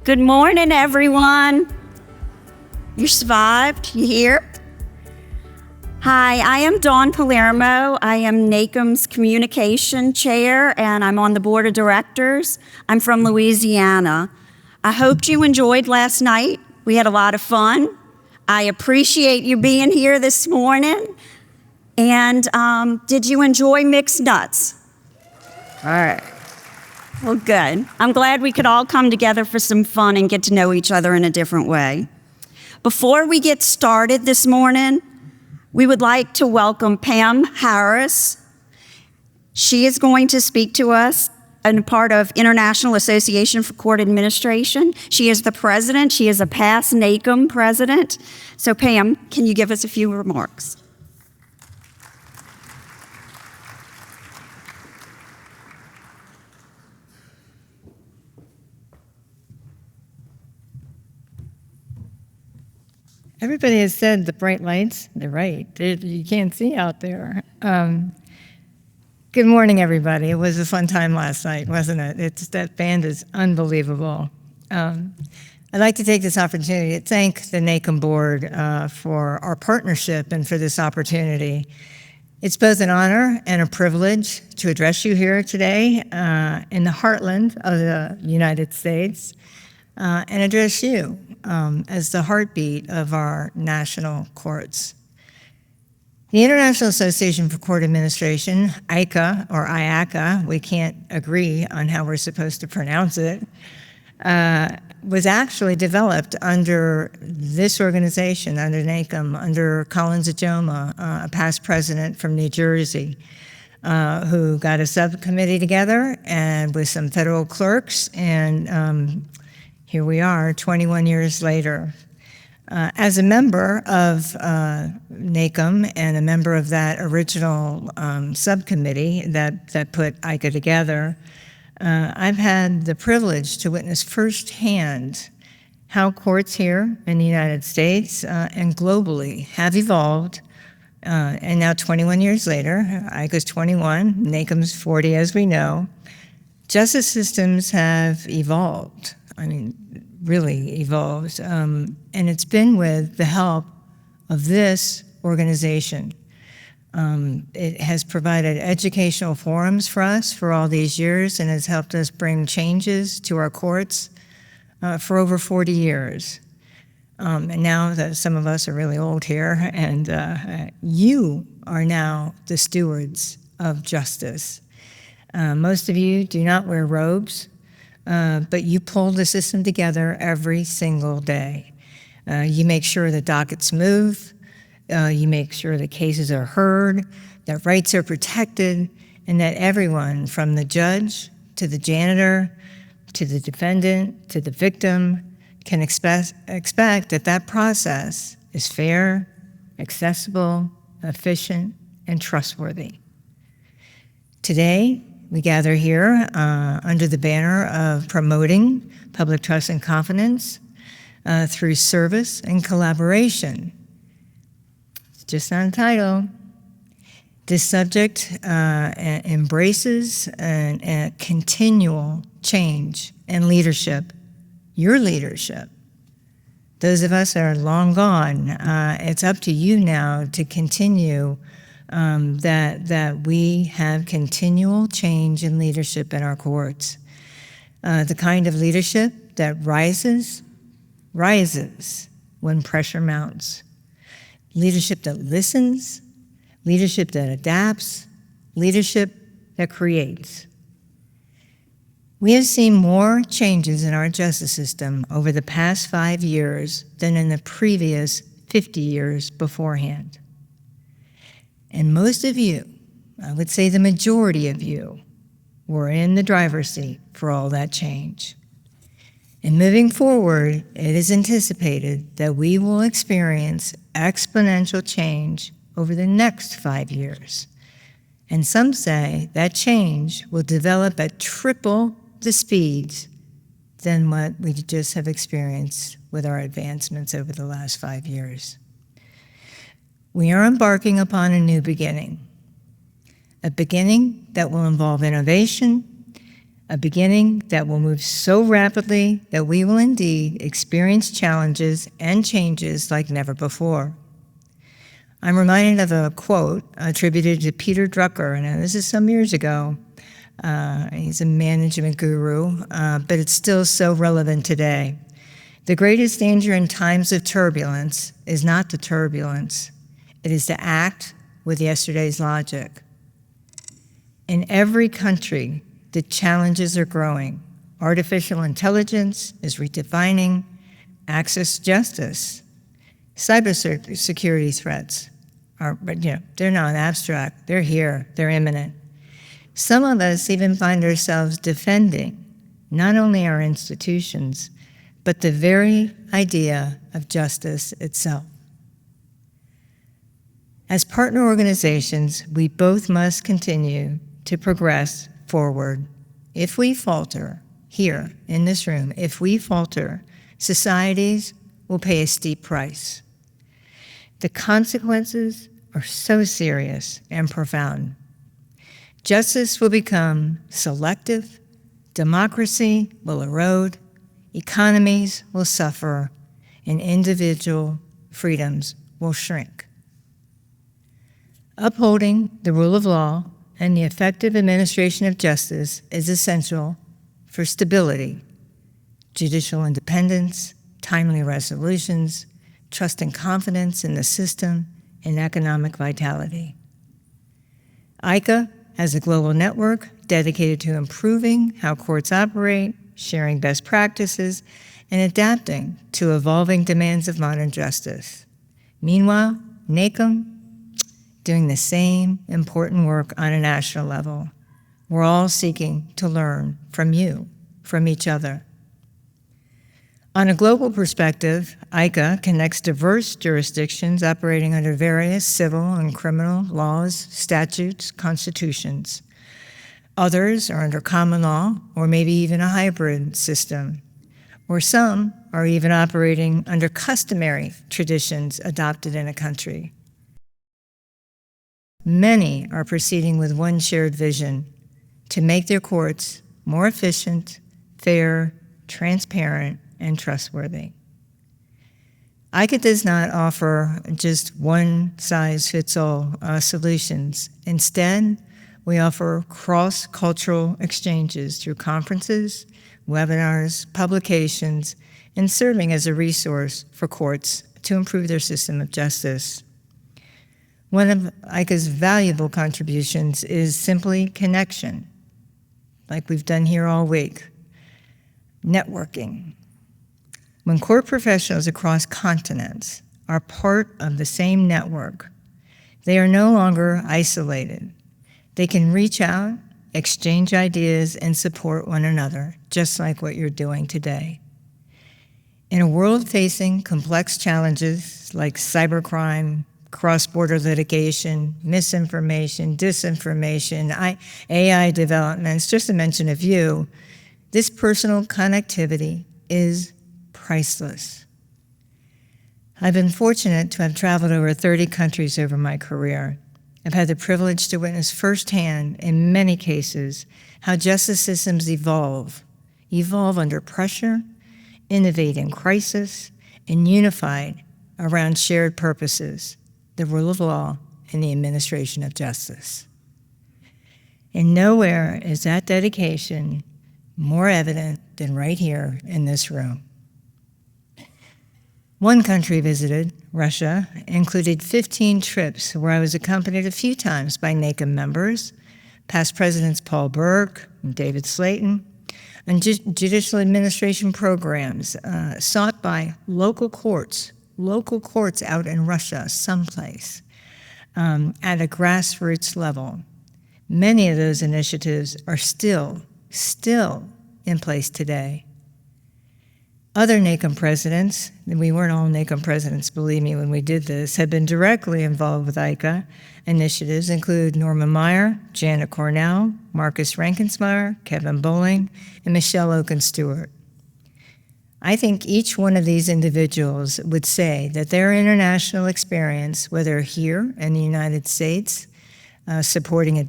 Good morning, everyone. You survived? You here? Hi, I am Dawn Palermo. I am NACM's Communication Chair, and I'm on the Board of Directors. I'm from Louisiana. I hope you enjoyed last night. We had a lot of fun. I appreciate you being here this morning. And did you enjoy mixed nuts? All right. Well, good. I'm glad we could all come together for some fun and get to know each other in a different way. Before we get started this morning, we would like to welcome Pam Harris. She is going to speak to us and part of International Association for Court Administration. She is the president. She is a past NACM president. So Pam, can you give us a few remarks? Everybody has said the bright lights, they're right. You can't see out there. Good morning, everybody. It was a fun time last night, wasn't it? That band is unbelievable. I'd like to take this opportunity to thank the NACM board for our partnership and for this opportunity. It's both an honor and a privilege to address you here today in the heartland of the United States and address you as the heartbeat of our national courts. The International Association for Court Administration, ICA or IACA, we can't agree on how we're supposed to pronounce it, was actually developed under this organization, under NACM, under Collins Ajoma, a past president from New Jersey, who got a subcommittee together and with some federal clerks, and here we are 21 years later. As a member of NACM and a member of that original subcommittee that put ICA together, I've had the privilege to witness firsthand how courts here in the United States and globally have evolved. And now 21 years later, ICA's 21, NACM's 40 as we know, justice systems have evolved. I mean, really evolved. And it's been with the help of this organization. It has provided educational forums for us for all these years and has helped us bring changes to our courts for over 40 years. And now that some of us are really old here, and you are now the stewards of justice. Most of you do not wear robes, but you pull the system together every single day. You make sure the dockets move, you make sure the cases are heard, that rights are protected, and that everyone from the judge to the janitor to the defendant to the victim can expect that process is fair, accessible, efficient, and trustworthy. Today, we gather here under the banner of promoting public trust and confidence through service and collaboration. It's just not a title. This subject embraces a continual change and leadership, your leadership. Those of us that are long gone, it's up to you now to continue that we have continual change in leadership in our courts. The kind of leadership that rises when pressure mounts. Leadership that listens, leadership that adapts, leadership that creates. We have seen more changes in our justice system over the past 5 years than in the previous 50 years beforehand. And most of you, I would say the majority of you, were in the driver's seat for all that change. And moving forward, it is anticipated that we will experience exponential change over the next 5 years. And some say that change will develop at triple the speeds than what we just have experienced with our advancements over the last 5 years. We are embarking upon a beginning that will involve innovation, a beginning that will move so rapidly that we will indeed experience challenges and changes like never before. I'm reminded of a quote attributed to Peter Drucker, and this is some years ago. He's a management guru, but it's still so relevant today. The greatest danger in times of turbulence is not the turbulence. It is to act with yesterday's logic. In every country, the challenges are growing. Artificial intelligence is redefining access to justice. Cybersecurity threats they're not abstract. They're here. They're imminent. Some of us even find ourselves defending not only our institutions, but the very idea of justice itself. As partner organizations, we both must continue to progress forward. If we falter here in this room, if we falter, societies will pay a steep price. The consequences are so serious and profound. Justice will become selective, democracy will erode, economies will suffer, and individual freedoms will shrink. Upholding the rule of law and the effective administration of justice is essential for stability, judicial independence, timely resolutions, trust and confidence in the system, and economic vitality. ICA has a global network dedicated to improving how courts operate, sharing best practices, and adapting to evolving demands of modern justice. Meanwhile, NACM doing the same important work on a national level. We're all seeking to learn from you, from each other. On a global perspective, ICA connects diverse jurisdictions operating under various civil and criminal laws, statutes, constitutions. Others are under common law or maybe even a hybrid system, or some are even operating under customary traditions adopted in a country. Many are proceeding with one shared vision: to make their courts more efficient, fair, transparent, and trustworthy. ICA does not offer just one-size-fits-all solutions. Instead, we offer cross-cultural exchanges through conferences, webinars, publications, and serving as a resource for courts to improve their system of justice. One of ICA's valuable contributions is simply connection, like we've done here all week. Networking. When court professionals across continents are part of the same network, they are no longer isolated. They can reach out, exchange ideas, and support one another, just like what you're doing today. In a world facing complex challenges like cybercrime, cross-border litigation, misinformation, disinformation, AI developments, just to mention a few, this personal connectivity is priceless. I've been fortunate to have traveled over 30 countries over my career. I've had the privilege to witness firsthand, in many cases, how justice systems evolve under pressure, innovate in crisis, and unified around shared purposes: the rule of law and the administration of justice. And nowhere is that dedication more evident than right here in this room. One country visited, Russia, included 15 trips where I was accompanied a few times by NACM members, past Presidents Paul Berg and David Slayton, and judicial administration programs sought by local courts out in Russia someplace at a grassroots level. Many of those initiatives are still in place today. Other NACM presidents, and we weren't all NACM presidents, believe me, when we did this, have been directly involved with ICA initiatives, include Norma Meyer, Janet Cornell, Marcus Rankensmeyer, Kevin Bowling, and Michelle Oken-Stewart. I think each one of these individuals would say that their international experience, whether here in the United States, supporting a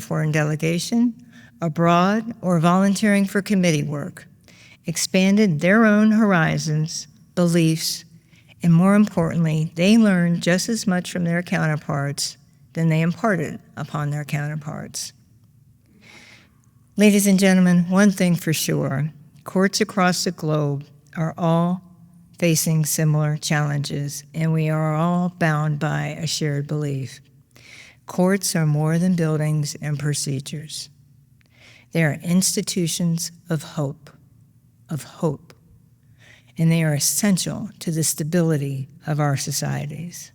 foreign delegation, abroad, or volunteering for committee work, expanded their own horizons, beliefs, and more importantly, they learned just as much from their counterparts than they imparted upon their counterparts. Ladies and gentlemen, one thing for sure, courts across the globe are all facing similar challenges, and we are all bound by a shared belief. Courts are more than buildings and procedures. They are institutions of hope, and they are essential to the stability of our societies.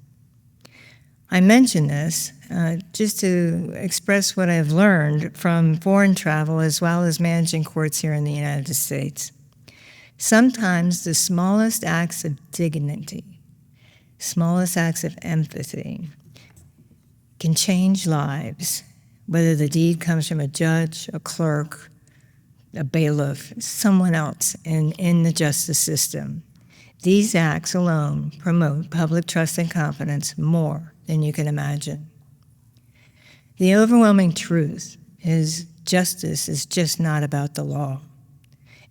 I mention this just to express what I've learned from foreign travel as well as managing courts here in the United States. Sometimes the smallest acts of dignity, smallest acts of empathy can change lives, whether the deed comes from a judge, a clerk, a bailiff, someone else in the justice system. These acts alone promote public trust and confidence more than you can imagine. The overwhelming truth is justice is just not about the law.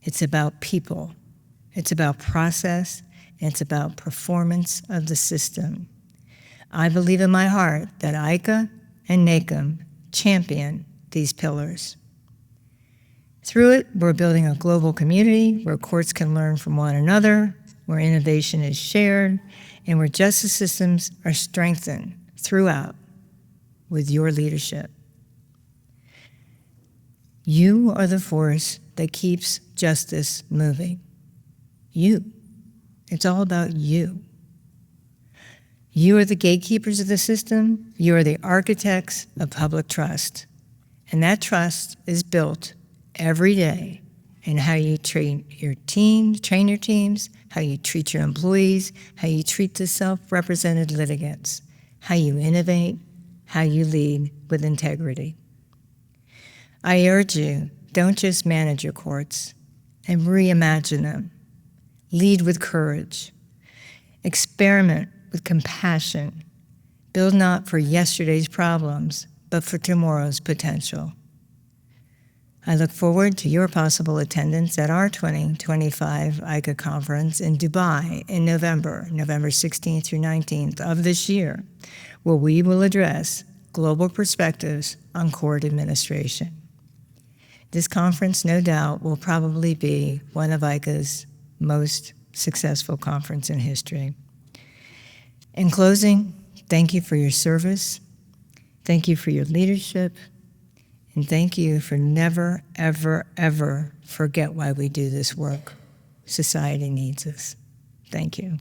It's about people. It's about process. And it's about performance of the system. I believe in my heart that ICA and NACM champion these pillars. Through it, we're building a global community where courts can learn from one another, where innovation is shared, and where justice systems are strengthened throughout with your leadership. You are the force that keeps justice moving. You. It's all about you. You are the gatekeepers of the system. You are the architects of public trust. And that trust is built every day in how you train your teams, how you treat your employees, how you treat the self-represented litigants, how you innovate, how you lead with integrity. I urge you, don't just manage your courts and reimagine them. Lead with courage. Experiment with compassion. Build not for yesterday's problems, but for tomorrow's potential. I look forward to your possible attendance at our 2025 ICA conference in Dubai in November 16th through 19th of this year, where we will address global perspectives on court administration. This conference, no doubt, will probably be one of ICA's most successful conference in history. In closing, thank you for your service. Thank you for your leadership. And thank you for never, ever, ever forget why we do this work. Society needs us. Thank you.